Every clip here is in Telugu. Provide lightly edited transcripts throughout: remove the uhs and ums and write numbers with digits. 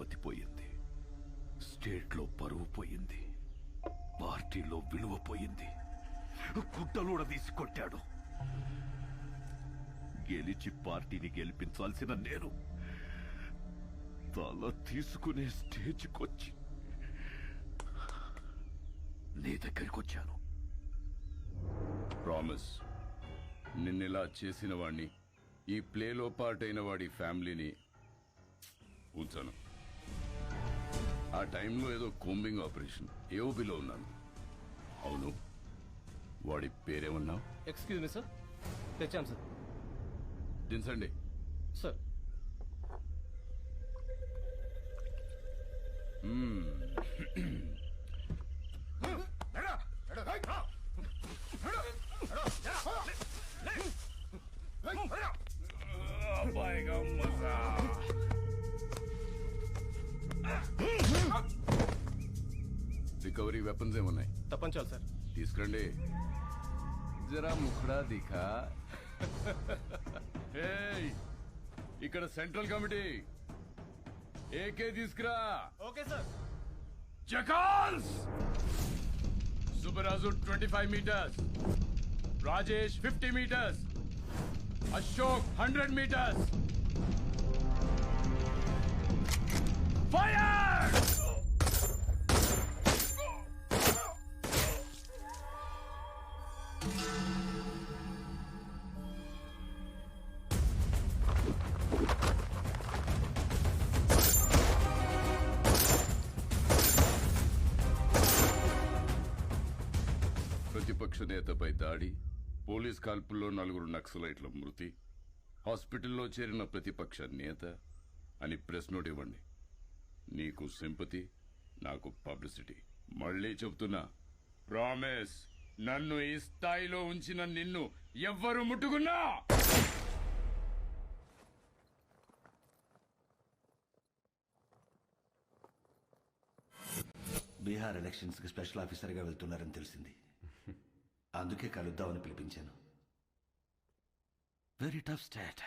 పరపతి పోయింది, స్టేట్లో పరువు పోయింది, పార్టీలో విలువ పోయింది, గుడ్డలూడ తీసి కొట్టాడు. గెలిచి పార్టీని గెలిపించాల్సిన నేను తల తీసుకునే స్టేజ్కొచ్చి నీ దగ్గరికి వచ్చాను. ప్రామిస్, నిన్నెలా చేసిన వాణ్ణి, ఈ ప్లేలో పార్ట్ అయిన వాడి ఫ్యామిలీని ఉంచాను. ఆ టైంలో ఏదో కోంబింగ్ ఆపరేషన్ ఏఓబిలో ఉన్నాను. అవును, వాడి పేరేమన్నావు? ఎక్స్క్యూజ్ మీ సార్, తెచ్చాం సార్. దించండి. సార్ రికవరీ వెపన్స్ ఏమున్నాయి? తప్పంచాలి సార్. తీసుకురండి. జరా ముఖడా దిఖా. ఇక్కడ సెంట్రల్ కమిటీ ఏకే తీసుకురా. Okay sir. జకాల్స్ Subbaraju 25 meters, Rajesh 50 meters, Ashok 100 meters. Fire! ప్రతిపక్ష నేతపై దాడి, పోలీస్ కాల్పుల్లో 4 నక్సలైట్ల మృతి, హాస్పిటల్లో చేరిన ప్రతిపక్ష నేత అని ప్రెస్ నోట్ ఇవ్వండి. నీకు సింపతి, నాకు పబ్లిసిటీ. మళ్ళీ చెప్తున్నా, ప్రామిస్, నన్ను ఈ స్థాయిలో ఉంచిన నిన్ను ఎవ్వరు ముట్టుకున్నా బీహార్ ఎలక్షన్స్ కి స్పెషల్ ఆఫీసర్గా వెళ్తున్నారని తెలిసింది. అందుకే కలుద్దామని పిలిపించాను. Very tough state,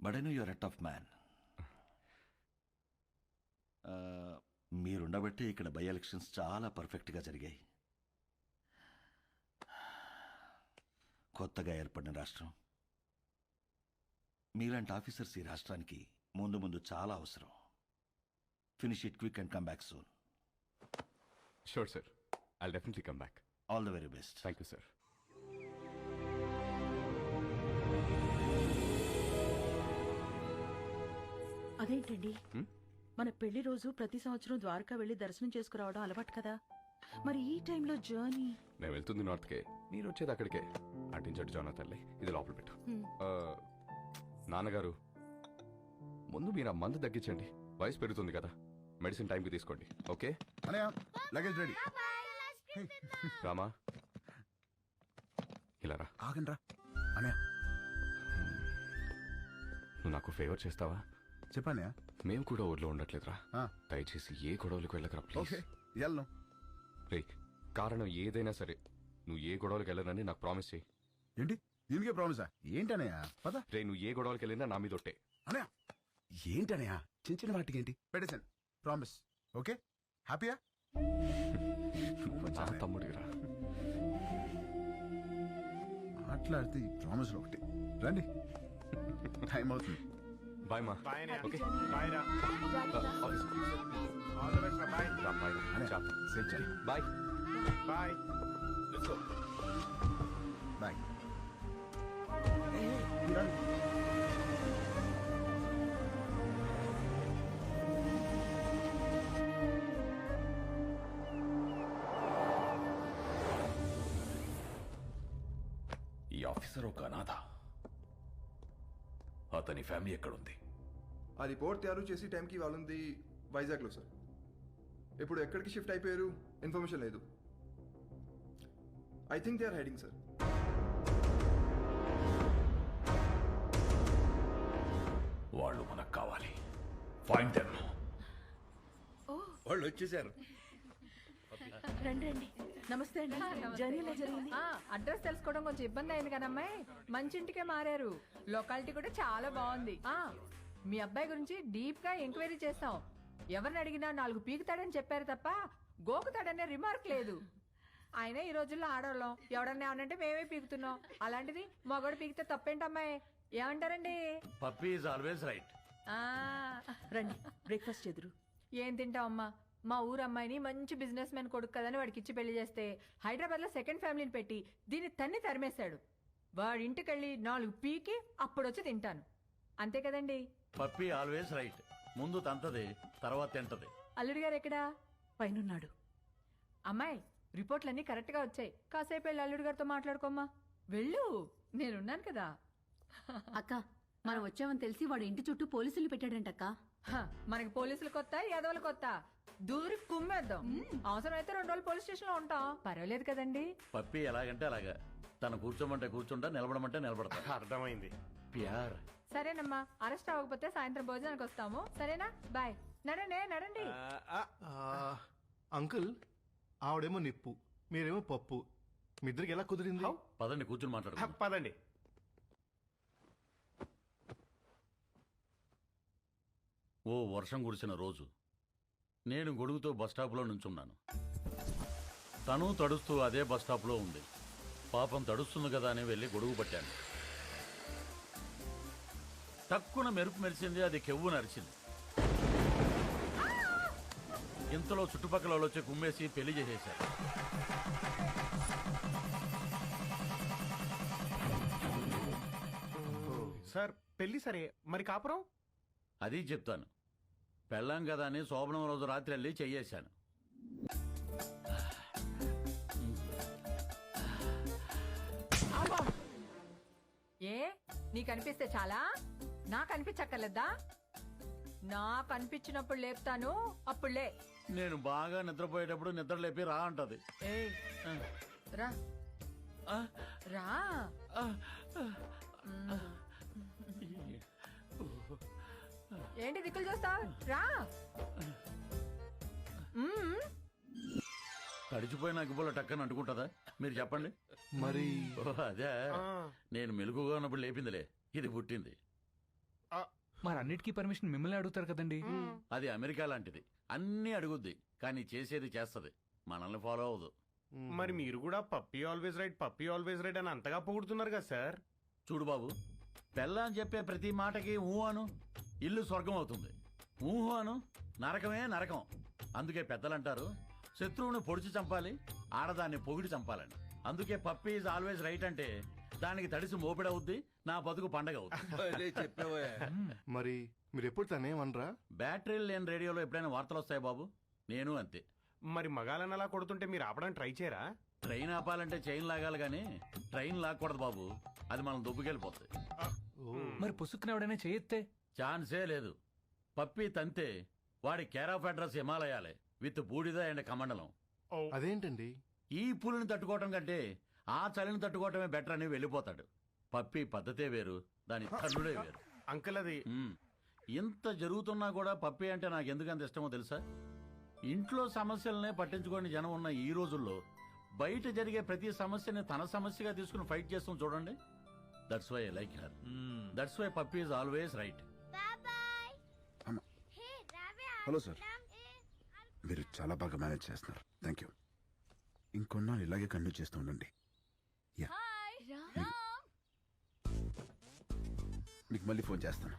but I know your a tough man. మీరుండబట్టి ఇక్కడ బై ఎలక్షన్స్ చాలా పర్ఫెక్ట్గా జరిగాయి. కొత్తగా ఏర్పడిన రాష్ట్రం, మీలాంటి ఆఫీసర్స్ ఈ రాష్ట్రానికి ముందు ముందు చాలా అవసరం. Finish it quick and come back soon. Sure, sir. I'll definitely come back. All the very best. Thank you, sir. అదేంటండి, మన పెళ్లి రోజు ప్రతి సంవత్సరం ద్వారకా వెళ్లి దర్శనం చేసుకురావడం అలవాటు కదా. మరి ఈ టైంలో జర్నీ? నేను వెళ్తుంది నార్త్కే, మీరు వచ్చేది అక్కడికే. అటించట్టు జానా తల్లి, ఇది లోపల పెట్టు. నాన్నగారు, ముందు మీరు ఆ మందు తగ్గించండి. వయసు పెరుగుతుంది కదా, మెడిసిన్ టైంకి తీసుకోండి. Okay luggage ready. రామా, ఇలా రా. ఆగండ్రా అనయా, నువ్వు నాకు ఫేవర్ చేస్తావా? చెప్పానయా. మేము కూడా ఊర్లో ఉండట్లేదురా. దయచేసి ఏ గొడవలకు వెళ్ళకరా ప్లీజ్. రే, కారణం ఏదైనా సరే నువ్వు ఏ గొడవలకు వెళ్ళనని నాకు ప్రామిస్ చేయి. ఏంటి దీనికే ప్రామిసా? ఏంటనయా పద. రే, నువ్వు ఏ గొడవలకు వెళ్ళినా నా మీద ఒట్టే. అనయా ఏంటనయా, చిన్న చిన్న వాటికి ఏంటి? పెట్టేశాను, ప్రామిస్. ఓకే, హ్యాపీయా? నా తమ్ముడిరా. మాట్లాడితే ఈ ప్రామిస్లో ఒకటి. రండి, టైం అవుతుంది. బాయ్ మా. ఓకే బాయ్ రా. Bye bye. బాయ్. ఈ ఆఫీసర్ ఒక అనాథ. అతని ఫ్యామిలీ ఎక్కడుంది? ఆ రిపోర్ట్ తయారు చేసి టైంకి వాళ్ళుంది వైజాగ్లో సార్. ఇప్పుడు ఎక్కడికి షిఫ్ట్ అయిపోయారు ఇన్ఫర్మేషన్ లేదు. I think they are hiding sir. వాళ్ళు మనకు కావాలి. Find them. వాళ్ళు వచ్చేసారు. రండి రండి. నమస్తే అండి. జర్నీ ఎలా జరిగింది? అడ్రస్ తెలుసుకోవడం కొంచెం ఇబ్బంది అయింది కదమ్మాయి. మంచి ఇంటికే మారారు. లొకాలిటీ కూడా చాలా బాగుంది. మీ అబ్బాయి గురించి డీప్ గా ఎంక్వైరీ చేస్తాం. ఎవరిని అడిగినా 4 పీకుతాడని చెప్పారు తప్ప గోకుతాడనే రిమార్క్ లేదు. ఆయన ఈ రోజుల్లో ఆడవాళ్ళం, ఎవడన్నా ఏమనంటే మేమే పీకుతున్నాం. అలాంటిది మగోడు పీకితే తప్పేంటమ్మాయి? ఏమంటారండి? Puppy is always right. ఆ, రండి బ్రేక్ఫాస్ట్ ఎదురు. ఏం తింటావమ్మా? మా ఊరు అమ్మాయిని మంచి బిజినెస్ మ్యాన్ కొడుకు కదని వాడికి ఇచ్చి పెళ్లి చేస్తే హైదరాబాద్ లో సెకండ్ ఫ్యామిలీని పెట్టి దీన్ని తరిమేశాడు. వాడి ఇంటికెళ్ళి 4 పీకి అప్పుడొచ్చి తింటాను. అంతే కదండి? Puppy always right. ముందు తంతది, తర్వాత తింటది. అల్లుడి గారు ఎక్కడా? పైనున్నాడు. అమ్మాయి, రిపోర్ట్లన్నీ కరెక్ట్ గా వచ్చాయి. కాసేపు వెళ్ళి అల్లుడి గారితో మాట్లాడుకోమ్మా. వెళ్ళు, నేనున్నాను కదా. అక్క మనం వచ్చామని తెలిసి వాడు ఇంటి చుట్టూ పోలీసులు పెట్టాడంటక్క. మనకి పోలీసులు కొత్త, యాదవులు కొత్త. దూరి కుమ్మేద్దాం. అవసరమైతే 2 రోజులు పోలీస్ స్టేషన్ లో ఉంటాం. పర్వాలేదు కదండి? పప్పీ ఎలాగంటే అలాగా. తను కూర్చోమంటే కూర్చుంటా, నిలబడమంటే నిలబడతా. అర్థమైంది. ప్యార్. సరేనమ్మా, అరెస్ట్ అవ్వకపోతే సాయంత్రం భోజనానికి వస్తాము. సరేనా? బాయ్. నడండి. అంకుల్, ఆవిడేమో నిప్పు, మీరేమో పప్పు. మీ ఇద్దరికి ఎలా కుదిరింది? పదండి కూర్చుని మాట్లాడు. పదండి. ఓ వర్షం కురిసిన రోజు నేను గొడుగుతో బస్టాప్లో నుంచున్నాను. తను తడుస్తూ అదే బస్టాప్లో ఉంది. పాపం తడుస్తుంది కదా అని వెళ్ళి గొడుగు పట్టాను. తక్కువ మెరుపు మెరిసింది, అది కెవ్వు నరిచింది. ఇంతలో చుట్టుపక్కల వాళ్ళు వచ్చి కుమ్మేసి పెళ్లి చేసేశారు. సార్ పెళ్లి సరే, మరి కాపురం? అది చెప్తాను. పెళ్ళాం కదా అని శోభనం రోజు రాత్రి వెళ్ళి చెయ్యేశాను. ఏ నీకు అనిపిస్తే చాలా? నాకు అనిపించక్కర్లేదా? నాకు అనిపించినప్పుడు లేపుతాను, అప్పుడు లే. నేను బాగా నిద్రపోయేటప్పుడు నిద్ర లేపి రా అంటది. ఏయ్, రా రా. ఏంటి దిక్కులు చూస్తా? రా. తడిచిపోయిన అగ్గిపుల్ల టక్కని అంటుకుంటుందా? మీరు చెప్పండి. మరి అదే నేను మెలుగుగా ఉన్నప్పుడు లేపిందిలే, ఇది పుట్టింది. మరి అన్నిటికీ పర్మిషన్ మిమ్మల్ని అడుగుతారు కదండి. అది అమెరికా లాంటిది, అన్నీ అడుగుద్ది కానీ చేసేది చేస్తది, మనల్ని ఫాలో అవ్వదు. మరి మీరు కూడా పప్పీ ఆల్వేస్ రైట్ అని అంతగా పొగుడుతున్నారు కదా సార్. చూడు బాబు, పెళ్ళాం చెప్పే ప్రతి మాటకి ఊహు అను, ఇల్లు స్వర్గం అవుతుంది. ఊహు అను, నరకమే నరకం. అందుకే పెద్దలంటారు, శత్రువుని పొడిచి చంపాలి, ఆడదాన్ని పొగిడి చంపాలని. అందుకే పప్పీ ఈజ్ ఆల్వేస్ రైట్ అంటే దానికి తడిసి మోపిడవుద్ది, నా బతుకు పండగ అవుతుంది. మరి మీరు ఎప్పుడు తనేమనరా? బ్యాటరీలు లేని రేడియోలో ఎప్పుడైనా వార్తలు వస్తాయి బాబు, నేను అంతే. మరి మగాలని అలా కొడుతుంటే మీరు ఆపడానికి ట్రై చేయరా? ట్రైన్ ఆపాలంటే చైన్ లాగాలి కానీ ట్రైన్ లాక్కూడదు బాబు, అది మనం దుబ్బుకెళ్ళిపోతుంది. మరి పుసుక్కున ఎవడైనా చేయెత్తే? ఛాన్సే లేదు. పప్పీ తంతే వాడి కేర్ ఆఫ్ అడ్రస్ హిమాలయాలే, విత్ బూడిద అండ్ కమండలం. అదేంటండి? ఈ పులిని తట్టుకోవటం కంటే ఆ చలిని తట్టుకోవటమే బెటర్ అని వెళ్ళిపోతాడు. పప్పీ పద్ధతే వేరు, దాని తల్లుడే వేరు. అంకుల్ అది ఇంత జరుగుతున్నా కూడా పప్పీ అంటే నాకు ఎందుకంత ఇష్టమో తెలుసా? ఇంట్లో సమస్యలనే పట్టించుకోని జనం ఉన్న ఈ రోజుల్లో బయట జరిగే ప్రతి సమస్యని తన సమస్యగా తీసుకుని ఫైట్ చేస్తాం చూడండి. That's why I like her. That's why puppy is always right. Hello sir, మీరు చాలా బాగా మేనేజ్ చేస్తున్నారు. Thank you. ఇంకొన్నాళ్ళు ఇలాగే కంటిన్యూ చేస్తూ ఉండండి. యా, మీకు మళ్ళీ ఫోన్ చేస్తాను.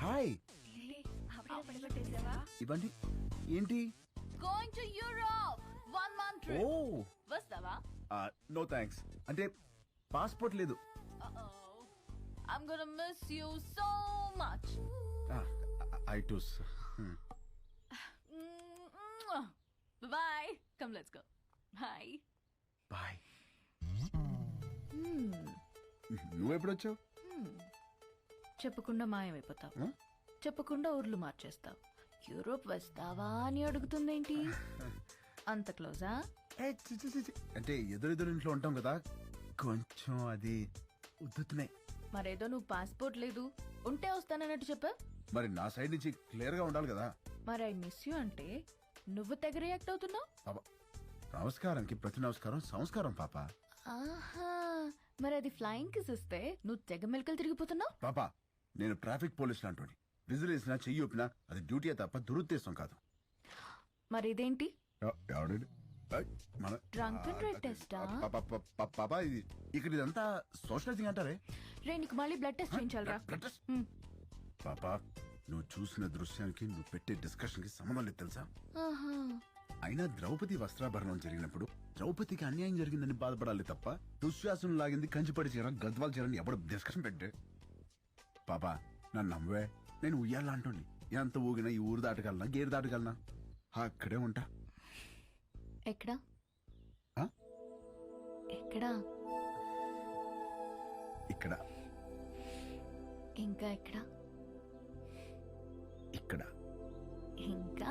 హాయ్, ఇవ్వండి. ఏంటి? Going to Europe 1 month trip. ఓ, వస్తావా? No thanks. అంటే పాస్పోర్ట్ లేదు. I'm gonna miss you so much. I too. Bye. Come, let's go. Bye. Bye. నువ్వు ఎప్పుడు వచ్చావు? చెప్పకుండా మాయమైపోతావు, చెప్పకుండా ఊర్లు మార్చేస్తావు. యూరోప్ వస్తావా అని అడుగుతుందేంటి? అంత క్లోజా? అంటే ఎదురెదురు ఇంట్లో ఉంటాం కదా, కొంచెం అది ఉద్దుతున్నాయి. మరేదో నువ్వు పాస్పోర్ట్ లేదు, ఉంటే వస్తానన్నట్టు చెప్పా. మరి నా సైడ్ నుంచి క్లియర్ గా ఉండాలి కదా. మరి ఐ మిస్ యూ అంటే నువ్వు తెగ రియాక్ట్ అవుతున్నావు. నమస్కారానికి ప్రతి నమస్కారం సంస్కారం పాప. ఆహా, మరి అది ఫ్లయింగ్ కిస్ ఇస్తే నువ్వు తెగ మెలకలు తిరిగిపోతున్నావు. పాప, నేను ట్రాఫిక్ పోలీస్ లాంటి విజిల్ వేసినా చెయ్యి ఊపినా అది డ్యూటీ తప్ప దురుద్దేశం కాదు. మరి ఇదేంటి? ఎవడండి? మన డ్రంక్ అండ్ డ్రైవ్ టెస్టా? పాపా ఇది ఇక్కడ ఇదంతా సోషలైజింగ్ అంటారే. రే నీకు మళ్ళీ బ్లడ్ టెస్ట్ చేయించాలరా? పాపా నువ్వు చూసిన దృశ్యానికి నువ్వు పెట్టే డిస్కషన్ కి సంబంధం లేదు తెలుసా? అయినా ద్రౌపది వస్త్రాభరణం జరిగినప్పుడు ద్రౌపదికి అన్యాయం జరిగిందని బాధపడాలి తప్ప దుశ్శాసనం లాగింది కంచిపడి చీర గద్వాల చీరని ఎవడు డిస్కషన్ పెట్టే. పాపా నన్ను నమ్మవే, నేను ఉయ్యాలా అంటోండి. ఎంత ఊగినా ఈ ఊరు దాటగలనా గేరు దాటగలనా? అక్కడే ఉంటా. ఎక్కడా ఎక్కడా? ఇక్కడ. ఇంకా ఎక్కడా? ఇక్కడ. ఇంకా